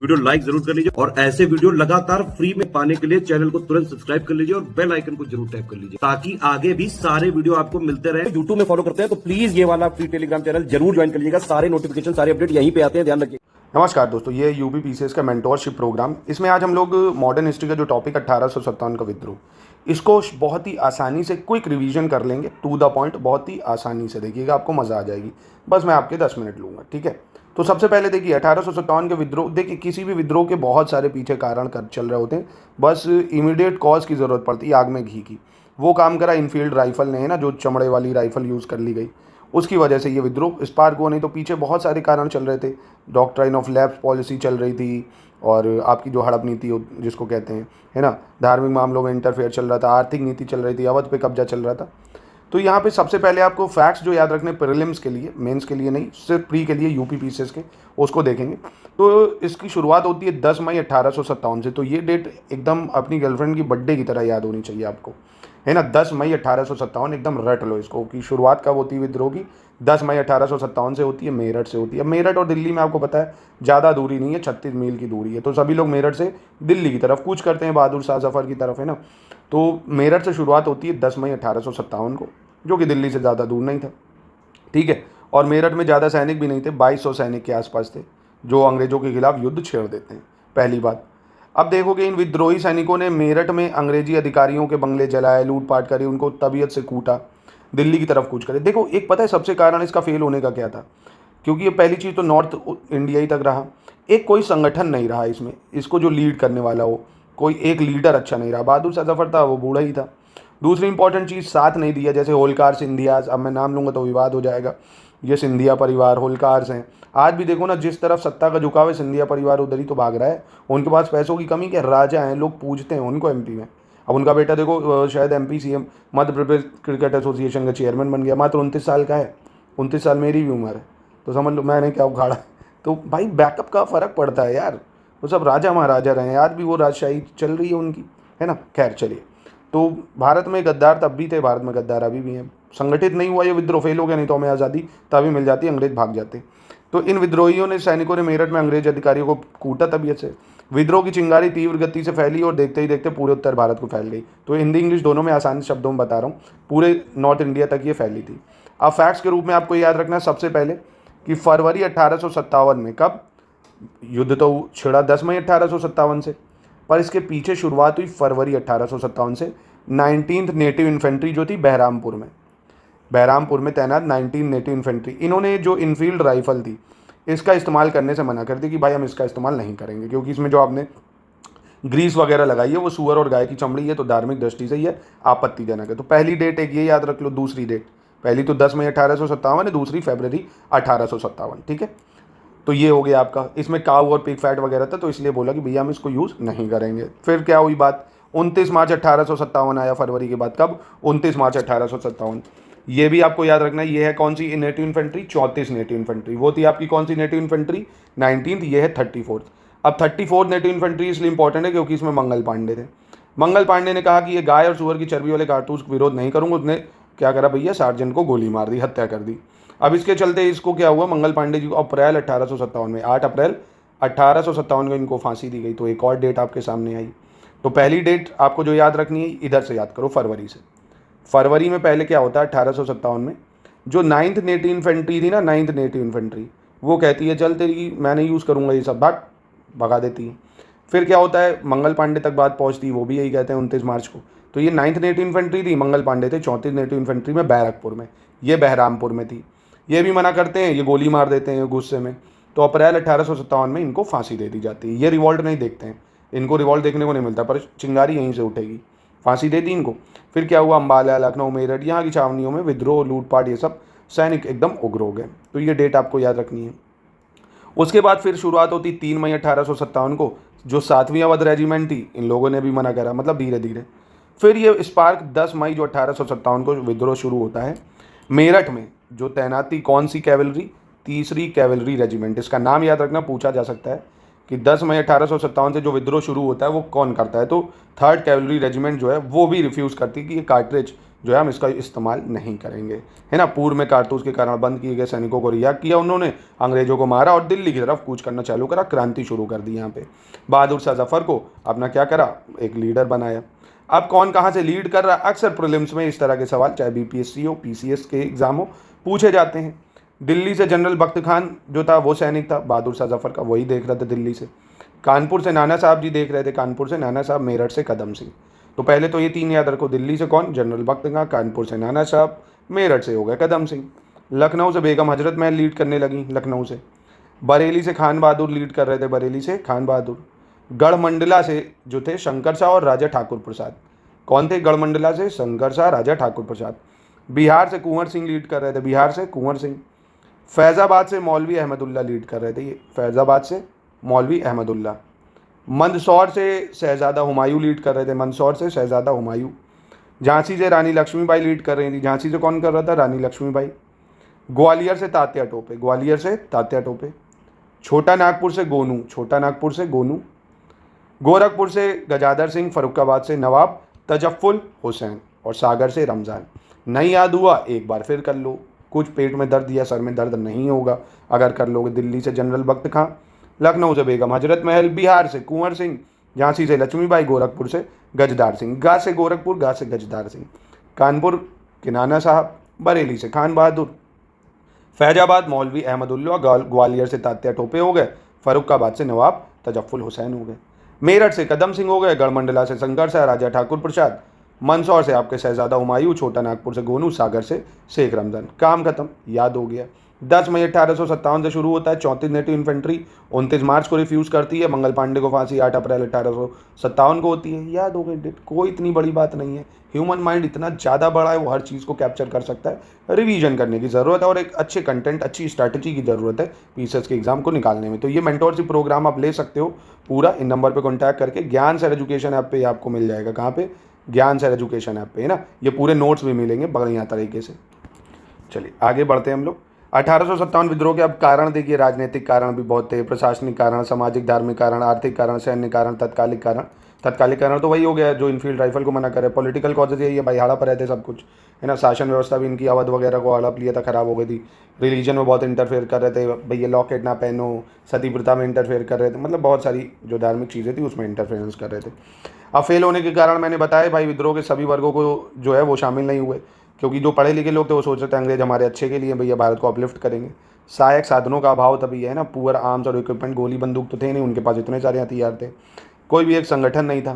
Video like जरूर कर लीजिए और ऐसे वीडियो लगातार फ्री में पाने के लिए चैनल को तुरंत सब्सक्राइब कर लीजिए और बेल आइकन को जरूर टैप कर लीजिए ताकि आगे भी सारे वीडियो आपको मिलते रहे। यूट्यूब में फॉलो करते हैं तो प्लीज ये वाला फ्री टेलीग्राम चैनल जरूर ज्वाइन कर लीजिएगा। सारे नोटिफिकेशन सारे अपडेट यहीं पे आते हैं, ध्यान रखिए। नमस्कार दोस्तों, ये यूपी पीसीएस का मेंटोरशिप प्रोग्राम। इसमें आज हम लोग मॉडर्न हिस्ट्री का जो टॉपिक 1857 का विद्रोह, इसको बहुत ही आसानी से क्विक रिवीजन कर लेंगे, टू द पॉइंट, बहुत ही आसानी से। देखिएगा, आपको मज़ा आ जाएगी। बस मैं आपके 10 मिनट लूँगा, ठीक है। तो सबसे पहले देखिए 1857 के विद्रोह। देखिए, किसी भी विद्रोह के बहुत सारे पीछे कारण कर चल रहे होते हैं, बस इमीडिएट कॉज की ज़रूरत पड़ती है, आग में घी की। वो काम करा इनफील्ड राइफल ने, है ना, जो चमड़े वाली राइफल यूज़ कर ली गई, उसकी वजह से ये विद्रोह स्पार्क हुआ। नहीं तो पीछे बहुत सारे कारण चल रहे थे। डॉक्ट्राइन ऑफ लैप्स पॉलिसी चल रही थी, और आपकी जो हड़प नीति जिसको कहते हैं, है ना, धार्मिक मामलों में इंटरफेयर चल रहा था, आर्थिक नीति चल रही थी, अवध पे कब्जा चल रहा था। तो यहाँ पे सबसे पहले आपको फैक्ट्स जो याद रखने प्रीलिम्स के लिए, मेंस के लिए नहीं, सिर्फ प्री के लिए, यूपी पीसीएस के, उसको देखेंगे। तो इसकी शुरुआत होती है 10 मई 1857 से। तो ये डेट एकदम अपनी गर्लफ्रेंड की बर्थडे की तरह याद होनी चाहिए आपको, है ना। 10 मई 1857 एकदम रट लो इसको कि शुरुआत कब होती है विद्रोह की। 10 मई 1857 से होती है, मेरठ से होती है। मेरठ और दिल्ली में आपको पता है ज़्यादा दूरी नहीं है, 36 मील की दूरी है। तो सभी लोग मेरठ से दिल्ली की तरफ कूच करते हैं, बहादुर शाह जफर की तरफ, है ना। तो मेरठ से शुरुआत होती है 10 मई 1857 को, जो कि दिल्ली से ज़्यादा दूर नहीं था, ठीक है। और मेरठ में ज़्यादा सैनिक भी नहीं थे, 2200 सैनिक के आसपास थे, जो अंग्रेज़ों के खिलाफ युद्ध छेड़ देते हैं, पहली बात। अब देखोगे, इन विद्रोही सैनिकों ने मेरठ में अंग्रेजी अधिकारियों के बंगले जलाए, लूटपाट करी, उनको तबीयत से कूटा, दिल्ली की तरफ कूच करे। देखो, एक पता है सबसे कारण इसका फेल होने का क्या था? क्योंकि ये पहली चीज़ तो नॉर्थ इंडिया ही तक रहा, एक कोई संगठन नहीं रहा इसमें, इसको जो लीड करने वाला हो, कोई एक लीडर अच्छा नहीं रहा। बहादुर शाह जफर था, वो बूढ़ा ही था। दूसरी इंपॉर्टेंट चीज़, साथ नहीं दिया। जैसे होलकार सिंधियाज, अब मैं नाम लूँगा तो विवाद हो जाएगा। ये सिंधिया परिवार, होलकार्स हैं। आज भी देखो ना, जिस तरफ सत्ता का झुकाव है, सिंधिया परिवार उधर ही तो भाग रहा है। उनके पास पैसों की कमी क्या, राजा हैं, लोग पूजते हैं उनको एमपी में। अब उनका बेटा देखो, शायद MP CM, Madhya Pradesh cricket association का चेयरमैन बन गया, मात्र 29 साल का है। 29 साल मेरी भी उम्र है, तो समझ लो मैंने क्या उखाड़ा। तो भाई बैकअप का फ़र्क पड़ता है यार। वो सब राजा महाराजा रहे हैं, आज भी वो राजशाही चल रही है उनकी, है ना। खैर चलिए, तो भारत में गद्दार तब भी थे, भारत में गद्दार अभी भी हैं। संगठित नहीं हुआ ये विद्रोह, फेल हो गया, नहीं तो हमें आज़ादी तभी मिल जाती, अंग्रेज भाग जाते। तो इन विद्रोहियों ने, सैनिकों ने मेरठ में अंग्रेज अधिकारियों को कूटा तबीयत से। विद्रोह की चिंगारी तीव्र गति से फैली और देखते ही देखते पूरे उत्तर भारत को फैल गई। तो हिंदी इंग्लिश दोनों में आसान शब्दों में बता रहा हूँ, पूरे नॉर्थ इंडिया तक ये फैली थी। अब फैक्ट्स के रूप में आपको याद रखना है सबसे पहले कि फरवरी 1857 में, कब युद्ध तो छिड़ा 10 मई 1857 से, पर इसके पीछे शुरुआत हुई फरवरी 1857 से। 19th नेटिव इन्फेंट्री जो थी बहरामपुर में तैनात 19 नेटिव इन्फेंट्री, इन्होंने जो इनफील्ड राइफल थी इसका इस्तेमाल करने से मना कर दी कि भाई हम इसका इस्तेमाल नहीं करेंगे, क्योंकि इसमें जो आपने ग्रीस वगैरह लगाई है वो सूअर और गाय की चमड़ी है, तो धार्मिक दृष्टि से ये आपत्तिजनक है। तो पहली डेट एक ये याद रख लो। दूसरी डेट, पहली तो 10 मई 1857 है, दूसरी फरवरी 1857, ठीक है। तो ये हो गया आपका। इसमें काऊ और पिग फैट वगैरह था, तो इसलिए बोला कि भैया हम इसको यूज़ नहीं करेंगे। फिर क्या हुई बात, 29 मार्च 1857 आया फरवरी के बाद। कब? 29 मार्च 1857। ये भी आपको याद रखना है। ये है कौन सी नेटिव इन्फेंट्री? 34 native infantry. वो थी आपकी कौन सी नेटिव इन्फेंट्री? 19th। ये है 34th। अब 34th नेटिव इन्फेंट्री इसलिए इंपॉर्टेंट है क्योंकि इसमें मंगल पांडे थे। मंगल पांडे ने कहा कि ये गाय और सुअर की चर्बी वाले कारतूस का विरोध नहीं करूँगा। उसने क्या करा भैया, सार्जेंट को गोली मार दी, हत्या कर दी। अब इसके चलते इसको क्या हुआ, मंगल पांडे जी को अप्रैल 1857 में, 8 अप्रैल 1857 को इनको फांसी दी गई। तो एक और डेट आपके सामने आई। तो पहली डेट आपको जो याद रखनी है, इधर से याद करो, फरवरी से। फरवरी में पहले क्या होता है, 1857 में जो 9th नेटिव इन्फेंट्री थी ना, 9th नेटिव इन्फेंट्री, वो कहती है चल तेरी मैं नहीं यूज़ करूँगा ये सब, भाग, भगा देती है। फिर क्या होता है, मंगल पांडे तक बात पहुँचती है, वो भी यही कहते हैं 29 मार्च को। तो ये 9th नेटिव इन्फेंट्री थी, मंगल पांडे थे 34 नेटिव इन्फेंट्री में बैरकपुर में, ये बहरामपुर में थी। ये भी मना करते हैं, ये गोली मार देते हैं गुस्से में। तो अप्रैल 1857 में इनको फांसी दे दी जाती है। ये रिवॉल्ट नहीं देखते हैं, इनको रिवॉल्ट देखने को नहीं मिलता, पर चिंगारी यहीं से उठेगी। फांसी दे दी इनको। फिर क्या हुआ, अम्बाला, लखनऊ, मेरठ, यहाँ की छावनियों में विद्रोह, लूटपाट, ये सब सैनिक एकदम उग्र हो गए। तो ये डेट आपको याद रखनी है। उसके बाद फिर शुरुआत होती 3 मई 1857 को, जो 7वीं अवध रेजिमेंट थी, इन लोगों ने भी मना करा, मतलब धीरे धीरे। फिर ये स्पार्क 10 मई जो 1857 को विद्रोह शुरू होता है मेरठ में, जो तैनात थी कौन सी कैवलरी? 3री कैवलरी रेजिमेंट। इसका नाम याद रखना, पूछा जा सकता है कि 10 मई 1857 से जो विद्रोह शुरू होता है वो कौन करता है। तो 3rd कैवलरी रेजिमेंट जो है वो भी रिफ्यूज़ करती है कि ये कार्ट्रिज जो है हम इसका इस्तेमाल नहीं करेंगे, है ना। पूर्व में कारतूस के कारण बंद किए गए सैनिकों को रिहा किया उन्होंने, अंग्रेजों को मारा और दिल्ली की तरफ कूच करना चालू करा, क्रांति शुरू कर दी। यहाँ पे बहादुर शाह जफर को अपना क्या करा, एक लीडर बनाया। अब कौन कहाँ से लीड कर रहा है, अक्सर प्रीलिम्स में इस तरह के सवाल, चाहे बीपीएससी हो, पीसीएस के एग्जाम हो, पूछे जाते हैं। दिल्ली से जनरल बख्त खान जो था वो सैनिक था बहादुर शाह जफर का, वही देख रहे थे दिल्ली से। कानपुर से नाना साहब जी देख रहे थे, कानपुर से नाना साहब, मेरठ से कदम सिंह। तो पहले तो ये 3 याद रखो, दिल्ली से कौन, जनरल बख्त खान, कानपुर से नाना साहब, मेरठ से हो गए कदम सिंह। लखनऊ से बेगम हजरत महल लीड करने लगी, लखनऊ से। बरेली से खान बहादुर लीड कर रहे थे, बरेली से खान बहादुर। गढ़मंडला से जो थे शंकर शाह और राजा ठाकुर प्रसाद। कौन थे गढ़मंडला से, शंकर शाह, राजा ठाकुर प्रसाद। बिहार से कुंवर सिंह लीड कर रहे थे, बिहार से कुंवर सिंह। फैज़ाबाद से मौलवी अहमदुल्ला लीड कर रहे थे, ये फैज़ाबाद से मौलवी अहमदुल्ला। मंदसौर से शहजादा हुमायूं लीड कर रहे थे, मंदसौर से शहजादा हुमायूं। झांसी से रानी लक्ष्मीबाई लीड कर रही थी, झांसी से कौन कर रहा था, रानी लक्ष्मीबाई। ग्वालियर से तात्या टोपे, ग्वालियर से तात्या टोपे। छोटा नागपुर से गोनू, छोटा नागपुर से गोनू। गोरखपुर से गजादर सिंह, फर्रुखाबाद से नवाब तजफ्फुल हुसैन और सागर से रमज़ान। नहीं याद हुआ एक बार फिर कर लो, कुछ पेट में दर्द या सर में दर्द नहीं होगा अगर कर लोगे। दिल्ली से जनरल बख्त खां, लखनऊ से बेगम हजरत महल, बिहार से कुंवर सिंह, झांसी से लक्ष्मीबाई, गोरखपुर से गजदार सिंह, गा से गोरखपुर, गा से गजदार सिंह, कानपुर के नाना साहब, बरेली से खान बहादुर, फैजाबाद मौलवी अहमदुल्ला, ग्वालियर से तात्या टोपे हो गए, फर्रुखाबाद से नवाब तजफ्फुल हुसैन हो गए, मेरठ से कदम सिंह हो गए, गढ़मंडला से शंकर शाह, राजा ठाकुर प्रसाद, मंदसौर से आपके शहजादा हुमायूं, छोटा नागपुर से गोनू, सागर से शेख रमजान। काम खत्म, याद हो गया। 10 मई 1857 से शुरू होता है, 34 नेटिव इन्फेंट्री 29 मार्च को रिफ्यूज़ करती है, मंगल पांडे को फांसी 8 अप्रैल 1857 को होती है। याद हो गई डेट, कोई इतनी बड़ी बात नहीं है। ह्यूमन माइंड इतना ज़्यादा बड़ा है, वो हर चीज़ को कैप्चर कर सकता है। रिवीजन करने की ज़रूरत है और एक अच्छे कंटेंट, अच्छी स्ट्रैटेजी की ज़रूरत है पीसीएस के एग्जाम को निकालने में। तो ये मेंटोरशिप प्रोग्राम आप ले सकते हो पूरा, इन नंबर पर कॉन्टैक्ट करके। ज्ञान सर एजुकेशन ऐप पे आपको मिल जाएगा, कहाँ पे, ज्ञान सर एजुकेशन ऐप पे, है ना। ये पूरे नोट्स भी मिलेंगे बढ़िया तरीके से। चलिए आगे बढ़ते हैं हम लोग। 1857 विद्रोह के अब कारण देखिए, राजनीतिक कारण भी बहुत थे, प्रशासनिक कारण, सामाजिक धार्मिक कारण, आर्थिक कारण, सैन्य कारण, तत्कालिक कारण। तत्कालिक कारण तो वही हो गया जो इनफील्ड राइफल को मना करे। पॉलिटिकल कॉजेज यही है भाई, हड़प रहे थे सब कुछ, है ना। शासन व्यवस्था भी इनकी अवध वगैरह को हड़प लिया था, खराब हो गई थी। रिलीजन में बहुत इंटरफेयर कर रहे थे भाई, ये लॉकेट ना पहनो, सती प्रथा में इंटरफेयर कर रहे थे, मतलब बहुत सारी जो धार्मिक चीज़ें थी उसमें इंटरफेरेंस कर रहे थे। अब फेल होने के कारण मैंने बताया भाई, विद्रोह के सभी वर्गों को जो है वो शामिल नहीं हुए, क्योंकि जो पढ़े लिखे लोग थे वो सोच रहे थे अंग्रेज हमारे अच्छे के लिए भैया भारत को अपलिफ्ट करेंगे। सहायक साधनों का अभाव तभी है ना, पुअर आर्म्स और इक्विपमेंट, गोली बंदूक तो थे नहीं उनके पास, इतने सारे हथियार थे। कोई भी एक संगठन नहीं था,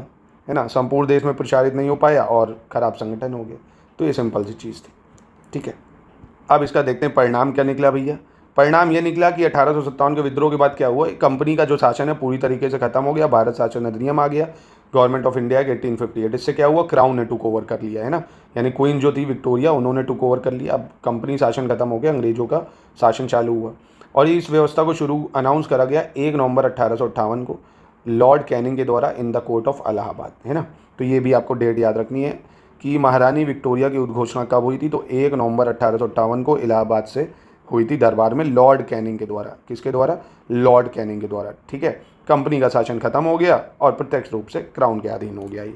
है ना, संपूर्ण देश में प्रचारित नहीं हो पाया और ख़राब संगठन हो गया। तो ये सिंपल सी चीज़ थी, ठीक है। अब इसका देखते हैं परिणाम क्या निकला भैया। परिणाम ये निकला कि 1857 के विद्रोह के बाद क्या हुआ, कंपनी का जो शासन है पूरी तरीके से खत्म हो गया, भारत शासन अधिनियम आ गया, गवर्नमेंट ऑफ इंडिया के 1858। इससे क्या हुआ, क्राउन ने टुक ओवर कर लिया, है ना, यानी क्वीन जो थी विक्टोरिया, उन्होंने टुक ओवर कर लिया। अब कंपनी शासन खत्म हो गया, अंग्रेजों का शासन चालू हुआ। और इस व्यवस्था को शुरू अनाउंस करा गया 1 नवंबर 1858 को लॉर्ड कैनिंग के द्वारा in the court of Allahabad, है ना। तो ये भी आपको डेट याद रखनी है कि महारानी विक्टोरिया की उद्घोषणा कब हुई थी, तो 1 नवंबर 1858 को इलाहाबाद से हुई थी दरबार में, लॉर्ड कैनिंग के द्वारा। किसके द्वारा, लॉर्ड कैनिंग के द्वारा, ठीक है। कंपनी का शासन खत्म हो गया और प्रत्यक्ष रूप से क्राउन के अधीन हो गया ये।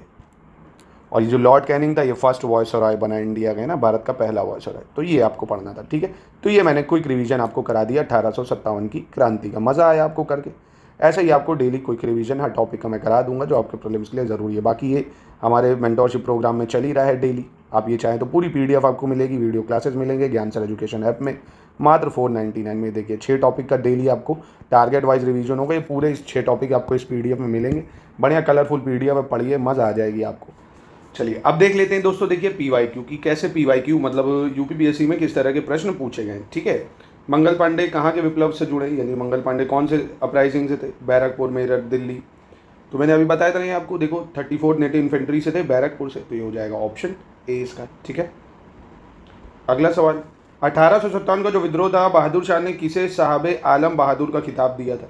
और ये जो लॉर्ड कैनिंग था ये फर्स्ट वायसरॉय बना इंडिया का, ना, भारत का पहला वायसरॉय। तो ये आपको पढ़ना था, ठीक है। तो ये मैंने क्विक रिवीजन आपको करा दिया 1857 की क्रांति का। मज़ा आया आपको करके? ऐसे ही आपको डेली क्विक रिवीजन हर टॉपिक का मैं करा दूंगा जो आपके प्रीलिम्स के लिए ज़रूरी है। बाकी ये हमारे मेंटोरशिप प्रोग्राम में चल ही रहा है डेली। आप ये चाहें तो पूरी PDF आपको मिलेगी, वीडियो क्लासेस मिलेंगे ज्ञान सर एजुकेशन ऐप में, मात्र 499 में। देखिए 6 टॉपिक का डेली आपको टारगेट वाइज रिवीजन होगा। ये पूरे 6 टॉपिक आपको इस PDF में मिलेंगे, बढ़िया कलरफुल PDF है, पढ़िए मज़ा आ जाएगी आपको। चलिए अब देख लेते हैं दोस्तों, देखिए PYQ की, कैसे PYQ मतलब UPPSC में किस तरह के प्रश्न पूछे गए, ठीक है। मंगल पांडे कहाँ के विप्लव से जुड़े, यानी मंगल पांडे कौन से अपराइजिंग से थे, बैरकपुर, मेरठ, दिल्ली। तो मैंने अभी बताया था नहीं आपको, देखो 34 नेटिव इन्फेंट्री से थे, बैरकपुर से। तो ये हो जाएगा ऑप्शन ए इसका, ठीक है। अगला सवाल, 1857 का जो विद्रोह था, बहादुर शाह ने किसे साहबे आलम बहादुर का खिताब दिया था।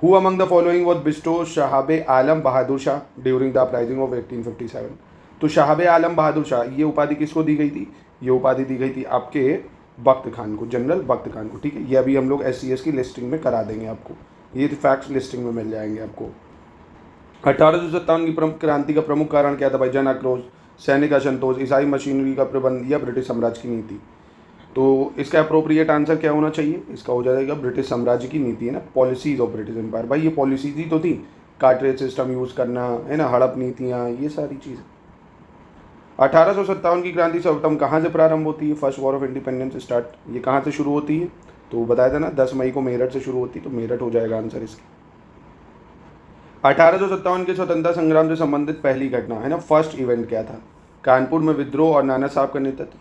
Who among the following was bestowed Sahibe Alam Bahadur Shah during the uprising of 1857। तो साहबे आलम बहादुर शाह, ये उपाधि किसको दी गई थी, ये उपाधि दी गई थी आपके बख्त खान को, जनरल बख्त खान को, ठीक है। ये अभी हम लोग SCS की लिस्टिंग में करा देंगे आपको, ये फैक्ट्स लिस्टिंग में मिल जाएंगे आपको। 1857 की क्रांति का प्रमुख कारण क्या था भाई, जन आक्रोश। सैनिक असंतोष, ईसाई मशीनरी का प्रबंध या ब्रिटिश साम्राज्य की नीति। तो इसका अप्रोप्रिएट आंसर क्या होना चाहिए? इसका हो जाएगा ब्रिटिश साम्राज्य की नीति, है ना, पॉलिसीज ऑफ ब्रिटिश एम्पायर। भाई ये पॉलिसीज ही तो थी, कार्टरेज सिस्टम यूज़ करना, है ना, हड़प नीतियाँ, ये सारी चीज़ें। 1857 की क्रांति सर्वप्रथम कहाँ से प्रारंभ होती है? First war of independence start, ये कहाँ से शुरू होती है? तो बताया था ना 10 मई को मेरठ से शुरू होती है, तो मेरठ हो जाएगा आंसर इसका। 1857 के स्वतंत्रता संग्राम से संबंधित पहली घटना, है ना, फर्स्ट इवेंट क्या था? कानपुर में विद्रोह और नाना साहब का नेतृत्व,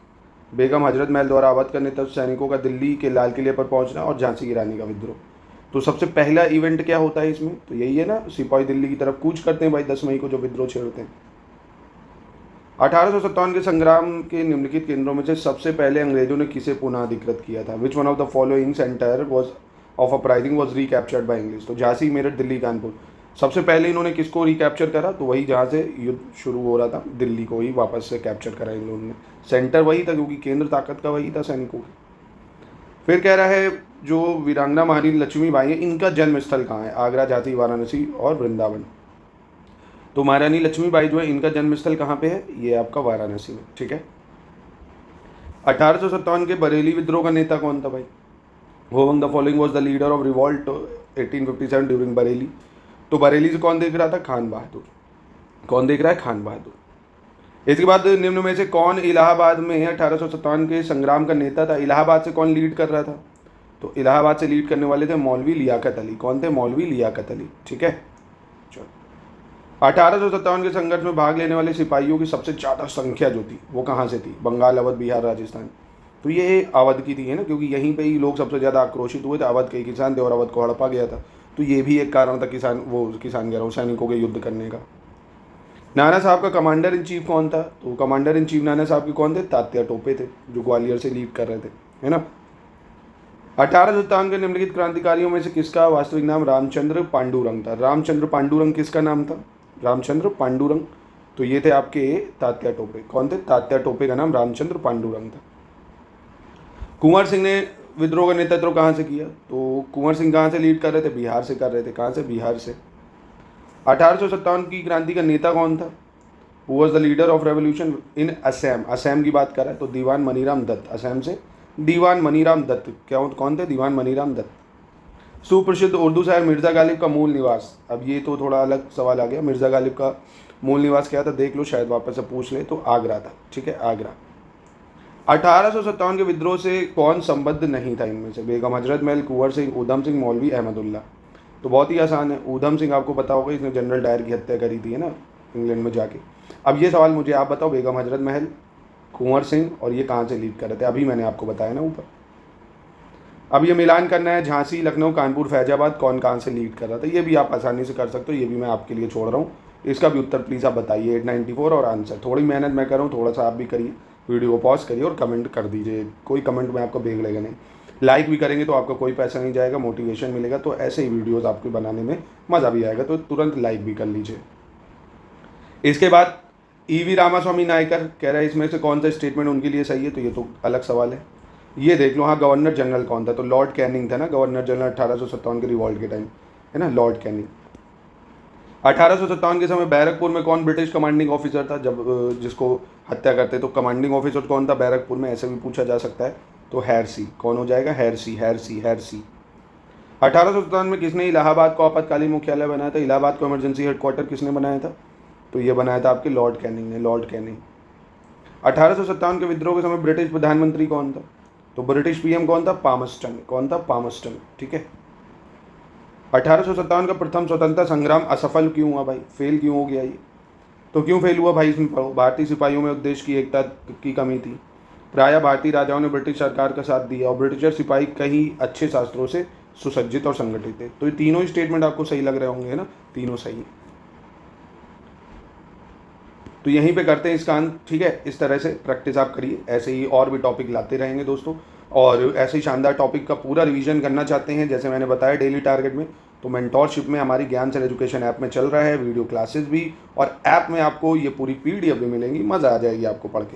बेगम हजरत महल द्वारा अवध का नेतृत्व, सैनिकों का दिल्ली के लाल किले पर पहुंचना और झांसी की रानी का विद्रोह। तो सबसे पहला इवेंट क्या होता है इसमें? तो यही है ना, सिपाही दिल्ली की तरफ कूच करते हैं भाई 10 मई को, जो विद्रोह छेड़ते हैं। 1857 के संग्राम के निम्नलिखित केंद्रों में से सबसे पहले अंग्रेजों ने किसे पुनः अधिकृत किया था? Which one of the following centre was of uprising was recaptured by English? तो झांसी, मेरठ, दिल्ली, कानपुर। सबसे पहले इन्होंने किसको रिकैप्चर करा? तो वही जहाँ से युद्ध शुरू हो रहा था, दिल्ली को ही वापस से कैप्चर करा इन लोगों ने। सेंटर वही था क्योंकि केंद्र ताकत का वही था सैनिकों की। फिर कह रहा है जो वीरांगना महारानी लक्ष्मीबाई है, इनका जन्म स्थल कहाँ है? आगरा, झांसी, वाराणसी और वृंदावन। तो महारानी लक्ष्मीबाई जो है, इनका जन्म स्थल कहाँ पे है? ये आपका वाराणसी में, ठीक है। 1857 के बरेली विद्रोह का नेता कौन था भाई? Who among the following was the leader of revolt 1857 during Bareilly? तो बरेली से कौन देख रहा था? खान बहादुर। कौन देख रहा है? खान बहादुर। इसके बाद निम्न में से कौन इलाहाबाद में 1857 के संग्राम का नेता था? इलाहाबाद से कौन लीड कर रहा था? तो इलाहाबाद से लीड करने वाले थे मौलवी लियाकत अली। कौन थे? मौलवी लियाकत अली, ठीक है। चलो, 1857 के संघर्ष में भाग लेने वाले सिपाहियों की सबसे ज़्यादा संख्या जो थी वो कहाँ से थी? बंगाल, अवध, बिहार, राजस्थान। तो ये अवध की थी, है ना, क्योंकि यहीं पे ही लोग सबसे ज़्यादा आक्रोशित हुए थे। अवध के किसान थे और अवध को हड़पा गया था, तो ये भी एक कारण था किसान कह रहा हूँ, सैनिकों के युद्ध करने का। नाना साहब का कमांडर इन चीफ कौन था? तो कमांडर इन चीफ नाना साहब के कौन थे? तात्या टोपे थे, जो ग्वालियर से लीड कर रहे थे, है ना। 1857 के निम्नलिखित क्रांतिकारियों में से किसका वास्तविक नाम रामचंद्र पांडुरंग था? रामचंद्र पांडुरंग किसका नाम था? रामचंद्र पांडुरंग। तो ये थे आपके तात्या टोपे। कौन थे? तात्या टोपे का नाम रामचंद्र पांडुरंग था। कुंवर सिंह ने विद्रोह का नेतृत्व कहाँ से किया? तो कुंवर सिंह कहाँ से लीड कर रहे थे? बिहार से कर रहे थे। कहाँ से? बिहार से। 1857 की क्रांति का नेता कौन था? Who was the leader of revolution in Assam? Assam की बात कर रहा है, तो दीवान मनीराम दत्त। असम से दीवान मनीराम दत्त। क्या कौन थे? दीवान मनीराम दत्त। सुप्रसिद्ध उर्दू शायर मिर्ज़ा गालिब का मूल निवास। अब ये तो थोड़ा अलग सवाल आ गया। मिर्ज़ा गालिब का मूल निवास क्या था? देख लो, शायद वापस से पूछ ले। तो आगरा था, ठीक है, आगरा। 1857 के विद्रोह से कौन संबद्ध नहीं था इनमें से? बेगम हजरत महल, कुंवर सिंह, ऊधम सिंह, मौलवी अहमदुल्ला। तो बहुत ही आसान है। ऊधम सिंह आपको पता होगा, इसने जनरल डायर की हत्या करी थी, है ना, इंग्लैंड में जाके। अब ये सवाल मुझे आप बताओ, बेगम हजरत महल, कुंवर सिंह और ये कहाँ से लीड कर रहे थे? अभी मैंने आपको बताया ना ऊपर। अब ये मिलान करना है, झांसी, लखनऊ, कानपुर, फैजाबाद, कौन कहाँ से लीड कर रहा था? ये भी आप आसानी से कर सकते हो, ये भी मैं आपके लिए छोड़ रहा हूँ। इसका भी उत्तर प्लीज़ आप बताइए 894 और आंसर। थोड़ी मेहनत मैं कर रहा हूँ, थोड़ा सा आप भी करिए, वीडियो को पॉज करिए और कमेंट कर दीजिए। कोई कमेंट में आपको बेग लगेगा नहीं। लाइक भी करेंगे तो आपका कोई पैसा नहीं जाएगा, मोटिवेशन मिलेगा। तो ऐसे ही वीडियोज़ आपको बनाने में मज़ा भी आएगा, तो तुरंत लाइक भी कर लीजिए। इसके बाद ईवी रामास्वामी नायकर कह रहा है इसमें से कौन सा स्टेटमेंट उनके लिए सही है? तो ये तो अलग सवाल है, ये देख लो। हाँ, गवर्नर जनरल कौन था? तो लॉर्ड कैनिंग था ना, गवर्नर जनरल 1857 के रिवॉल्ट के टाइम, है ना, लॉर्ड कैनिंग। 1857 के समय बैरकपुर में कौन ब्रिटिश कमांडिंग ऑफिसर था जब जिसको हत्या करते? तो कमांडिंग ऑफिसर कौन था बैरकपुर में? ऐसे भी पूछा जा सकता है। तो हैरसी। कौन हो जाएगा? हैरसी, हैरसी, हैरसी। 1857 में किसने इलाहाबाद को आपातकालीन मुख्यालय बनाया था? इलाहाबाद को इमरजेंसी हेडक्वार्टर किसने बनाया था? तो ये बनाया था आपके लॉर्ड कैनिंग ने, लॉर्ड कैनिंग। 1857 के विद्रोह के समय ब्रिटिश प्रधानमंत्री कौन था? तो ब्रिटिश पीएम कौन था? पामस्टन। कौन था? पामस्टन, ठीक है। 1857 का प्रथम स्वतंत्रता संग्राम असफल क्यों हुआ भाई? फेल क्यों हो गया ये? तो क्यों फेल हुआ भाई? इसमें पढ़ो। भारतीय सिपाहियों में उद्देश्य की एकता की कमी थी। प्रायः भारतीय राजाओं ने ब्रिटिश सरकार का साथ दिया और ब्रिटिशर सिपाही कई अच्छे शास्त्रों से सुसज्जित और संगठित थे। तो ये तीनों ही स्टेटमेंट आपको सही लग रहे होंगे, है ना, तीनों सही है। तो यहीं पे करते हैं इसका अंत, ठीक है। इस तरह से प्रैक्टिस आप करिए, ऐसे ही और भी टॉपिक लाते रहेंगे दोस्तों। और ऐसे ही शानदार टॉपिक का पूरा रिवीजन करना चाहते हैं, जैसे मैंने बताया डेली टारगेट में, तो मेंटोरशिप में हमारी ज्ञान सर एजुकेशन ऐप में चल रहा है, वीडियो क्लासेस भी, और ऐप में आपको ये पूरी PDF भी मिलेंगी। मज़ा आ जाएगी आपको पढ़ के।